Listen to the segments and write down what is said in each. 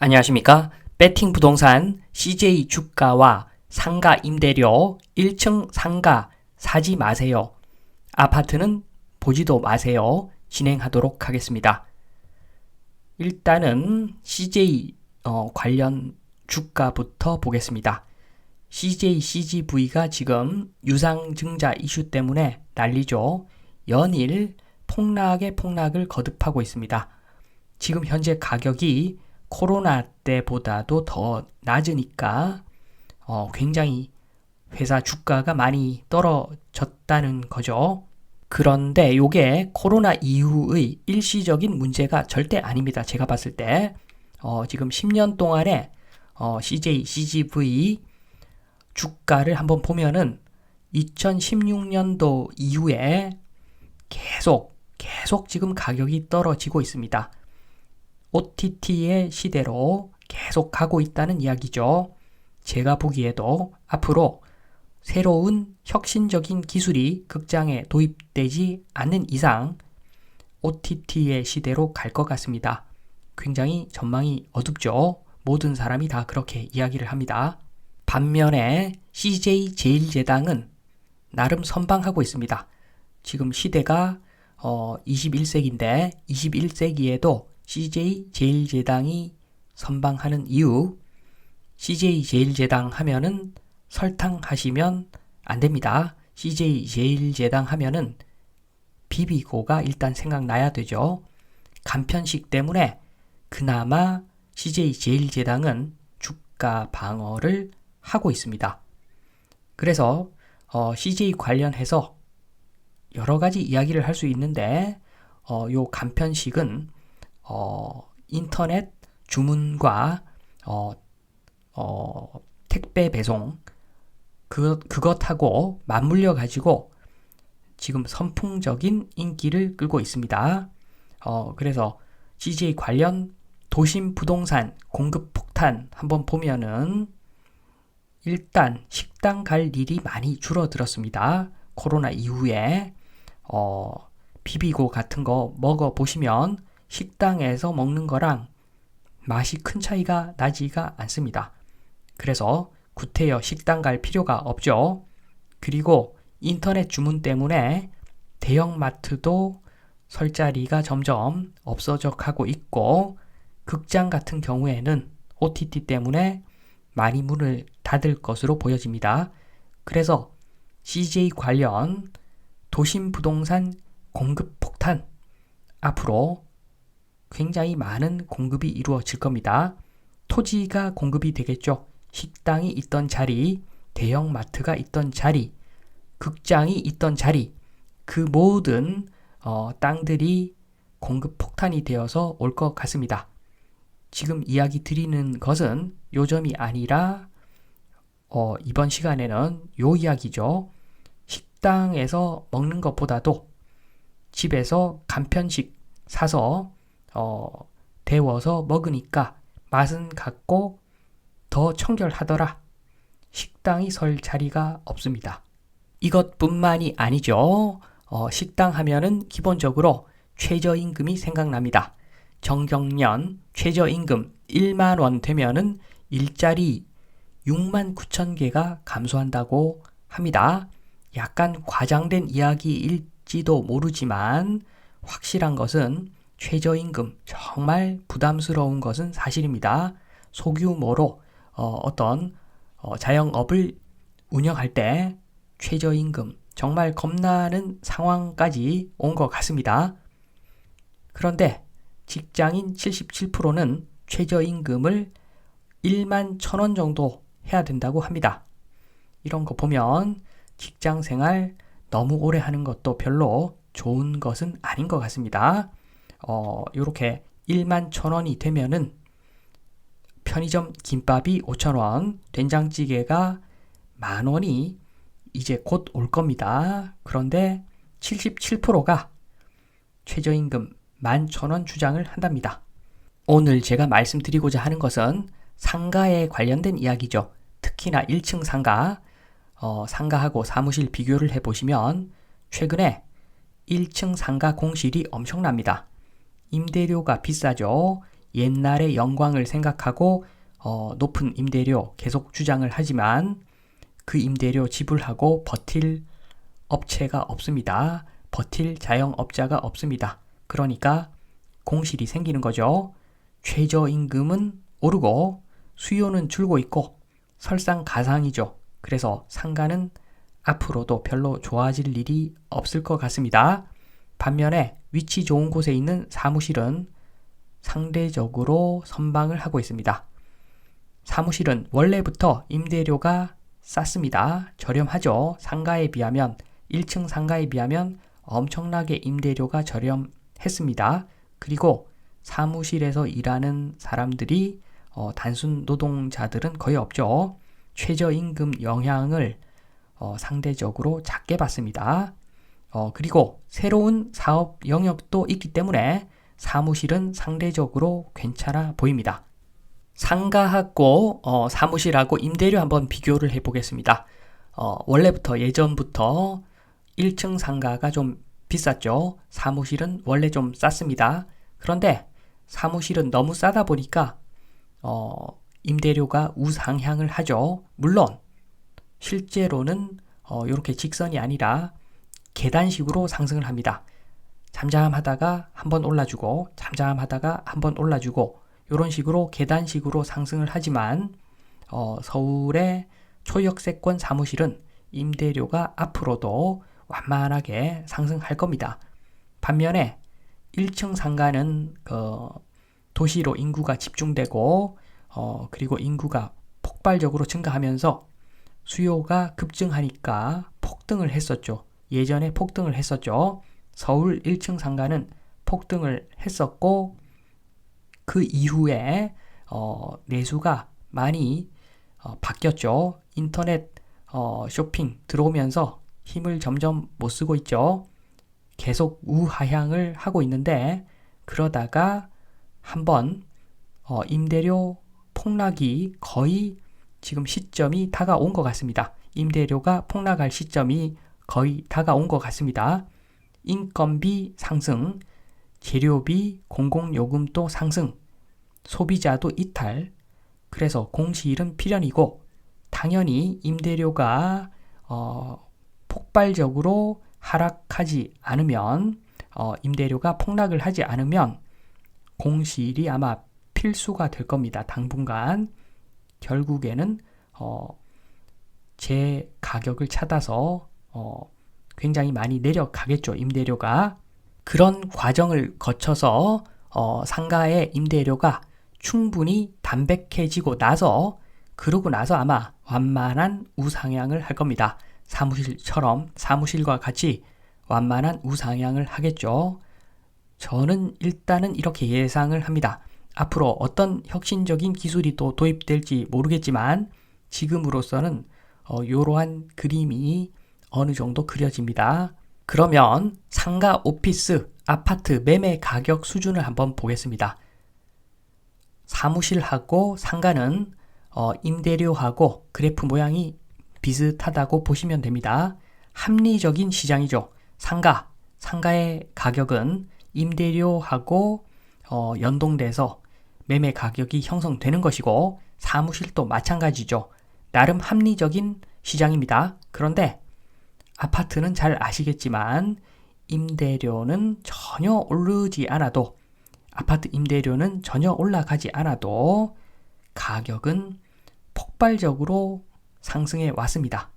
안녕하십니까? 배팅 부동산 CJ 주가와 상가 임대료 1층 상가 사지 마세요. 아파트는 보지도 마세요. 진행하도록 하겠습니다. 일단은 CJ 관련 주가부터 보겠습니다. CJ CGV가 지금 유상증자 이슈 때문에 난리죠. 연일 폭락을 거듭하고 있습니다. 지금 현재 가격이 코로나 때보다도 더 낮으니까 굉장히 회사 주가가 많이 떨어졌다는 거죠. 그런데 이게 코로나 이후의 일시적인 문제가 절대 아닙니다. 제가 봤을 때 지금 10년 동안에 CJ, CGV 주가를 한번 보면은 2016년도 이후에 계속 지금 가격이 떨어지고 있습니다. OTT의 시대로 계속 가고 있다는 이야기죠. 제가 보기에도 앞으로 새로운 혁신적인 기술이 극장에 도입되지 않는 이상 OTT의 시대로 갈 것 같습니다. 굉장히 전망이 어둡죠. 모든 사람이 다 그렇게 이야기를 합니다. 반면에 CJ 제일제당은 나름 선방하고 있습니다. 지금 시대가 21세기인데 21세기에도 CJ 제일제당이 선방하는 이유, CJ 제일제당 하면은 설탕 하시면 안 됩니다. CJ 제일제당 하면은 비비고가 일단 생각나야 되죠. 간편식 때문에 그나마 CJ 제일제당은 주가 방어를 하고 있습니다. 그래서 CJ 관련해서 여러 가지 이야기를 할 수 있는데 요 간편식은 인터넷 주문과 택배 배송 그것하고 맞물려 가지고 지금 선풍적인 인기를 끌고 있습니다. 그래서 CJ 관련 도심 부동산 공급 폭탄 한번 보면은 일단 식당 갈 일이 많이 줄어들었습니다. 코로나 이후에 비비고 같은 거 먹어 보시면 식당에서 먹는 거랑 맛이 큰 차이가 나지가 않습니다. 그래서 구태여 식당 갈 필요가 없죠. 그리고 인터넷 주문 때문에 대형마트도 설 자리가 점점 없어져 가고 있고 극장 같은 경우에는 OTT 때문에 많이 문을 닫을 것으로 보여집니다. 그래서 CJ 관련 도심 부동산 공급 폭탄 앞으로 굉장히 많은 공급이 이루어질 겁니다. 토지가 공급이 되겠죠. 식당이 있던 자리, 대형마트가 있던 자리, 극장이 있던 자리, 그 모든 땅들이 공급 폭탄이 되어서 올 것 같습니다. 지금 이야기 드리는 것은 요점이 아니라 이번 시간에는 요 이야기죠. 식당에서 먹는 것보다도 집에서 간편식 사서 데워서 먹으니까 맛은 같고 더 청결하더라. 식당이 설 자리가 없습니다. 이것뿐만이 아니죠. 식당 하면은 기본적으로 최저임금이 생각납니다. 정경련 최저임금 1만 원 되면은 일자리 6만 9천 개가 감소한다고 합니다. 약간 과장된 이야기일지도 모르지만 확실한 것은 최저임금 정말 부담스러운 것은 사실입니다. 소규모로 어떤 자영업을 운영할 때 최저임금 정말 겁나는 상황까지 온 것 같습니다. 그런데 직장인 77%는 최저임금을 1만 1,000원 정도 해야 된다고 합니다. 이런 거 보면 직장 생활 너무 오래 하는 것도 별로 좋은 것은 아닌 것 같습니다. 요렇게 1만 1,000원이 되면은 편의점 김밥이 5,000원, 된장찌개가 10,000원이 이제 곧 올 겁니다. 그런데 77%가 최저임금 11,000원 주장을 한답니다. 오늘 제가 말씀드리고자 하는 것은 상가에 관련된 이야기죠. 특히나 1층 상가, 상가하고 사무실 비교를 해보시면 최근에 1층 상가 공실이 엄청납니다. 임대료가 비싸죠. 옛날의 영광을 생각하고 높은 임대료 계속 주장을 하지만 그 임대료 지불하고 버틸 업체가 없습니다. 버틸 자영업자가 없습니다. 그러니까 공실이 생기는 거죠. 최저임금은 오르고 수요는 줄고 있고 설상가상이죠. 그래서 상가는 앞으로도 별로 좋아질 일이 없을 것 같습니다. 반면에 위치 좋은 곳에 있는 사무실은 상대적으로 선방을 하고 있습니다. 사무실은 원래부터 임대료가 쌌습니다. 저렴하죠. 상가에 비하면 1층 상가에 비하면 엄청나게 임대료가 저렴했습니다. 그리고 사무실에서 일하는 사람들이 단순 노동자들은 거의 없죠. 최저임금 영향을 상대적으로 작게 받습니다. 그리고 새로운 사업 영역도 있기 때문에 사무실은 상대적으로 괜찮아 보입니다. 상가하고 사무실하고 임대료 한번 비교를 해보겠습니다. 원래부터 예전부터 1층 상가가 좀 비쌌죠. 사무실은 원래 좀 쌌습니다. 그런데 사무실은 너무 싸다 보니까 임대료가 우상향을 하죠. 물론 실제로는 이렇게 직선이 아니라 계단식으로 상승을 합니다. 잠잠하다가 한번 올라주고 잠잠하다가 한번 올라주고 이런 식으로 계단식으로 상승을 하지만 서울의 초역세권 사무실은 임대료가 앞으로도 완만하게 상승할 겁니다. 반면에 1층 상가는 도시로 인구가 집중되고 그리고 인구가 폭발적으로 증가하면서 수요가 급증하니까 폭등을 했었죠. 예전에 폭등을 했었죠. 서울 1층 상가는 폭등을 했었고 그 이후에 내수가 많이 바뀌었죠. 인터넷 쇼핑 들어오면서 힘을 점점 못 쓰고 있죠. 계속 우하향을 하고 있는데 그러다가 한번 임대료 폭락이 거의 지금 시점이 다가온 것 같습니다. 임대료가 폭락할 시점이 거의 다가온 것 같습니다. 인건비 상승, 재료비, 공공요금도 상승, 소비자도 이탈. 그래서 공실은 필연이고 당연히 임대료가 폭발적으로 하락하지 않으면 임대료가 폭락을 하지 않으면 공실이 아마 필수가 될 겁니다. 당분간 결국에는 제 가격을 찾아서 굉장히 많이 내려가겠죠. 임대료가. 그런 과정을 거쳐서 상가의 임대료가 충분히 담백해지고 나서 그러고 나서 아마 완만한 우상향을 할 겁니다. 사무실처럼 사무실과 같이 완만한 우상향을 하겠죠. 저는 일단은 이렇게 예상을 합니다. 앞으로 어떤 혁신적인 기술이 또 도입될지 모르겠지만 지금으로서는 이러한 그림이 어느 정도 그려집니다. 그러면 상가, 오피스, 아파트 매매 가격 수준을 한번 보겠습니다. 사무실하고 상가는 임대료하고 그래프 모양이 비슷하다고 보시면 됩니다. 합리적인 시장이죠. 상가의 가격은 임대료하고 연동돼서 매매 가격이 형성되는 것이고 사무실도 마찬가지죠. 나름 합리적인 시장입니다. 그런데 아파트는 잘 아시겠지만 임대료는 전혀 오르지 않아도 아파트 임대료는 전혀 올라가지 않아도 가격은 폭발적으로 상승해 왔습니다.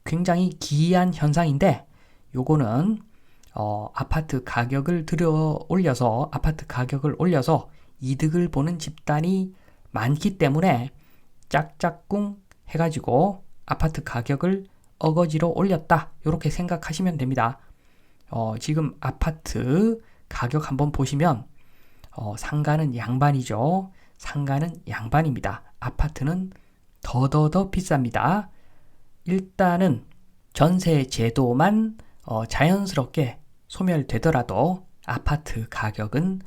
굉장히 기이한 현상인데 요거는 아파트 가격을 아파트 가격을 올려서 이득을 보는 집단이 많기 때문에 짝짝꿍 해가지고 아파트 가격을 어거지로 올렸다 이렇게 생각하시면 됩니다. 지금 아파트 가격 한번 보시면 상가는 양반이죠. 상가는 양반입니다. 아파트는 더더더 비쌉니다. 일단은 전세 제도만 자연스럽게 소멸되더라도 아파트 가격은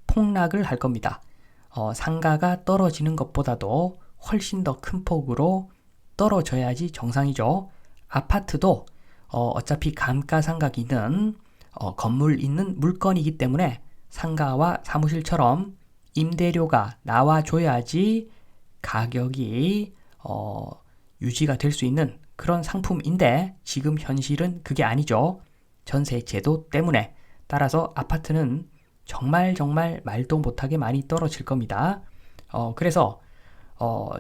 폭락을 할 겁니다. 상가가 떨어지는 것보다도 훨씬 더 큰 폭으로 떨어져야지 정상이죠. 아파트도 어차피 감가상각이는 건물 있는 물건이기 때문에 상가와 사무실처럼 임대료가 나와줘야지 가격이 유지가 될 수 있는 그런 상품인데 지금 현실은 그게 아니죠. 전세 제도 때문에. 따라서 아파트는 정말 말도 못하게 많이 떨어질 겁니다. 그래서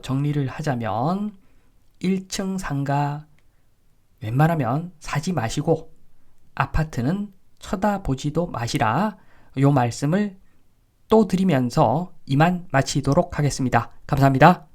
정리를 하자면 1층 상가 웬만하면 사지 마시고 아파트는 쳐다보지도 마시라. 요 말씀을 또 드리면서 이만 마치도록 하겠습니다. 감사합니다.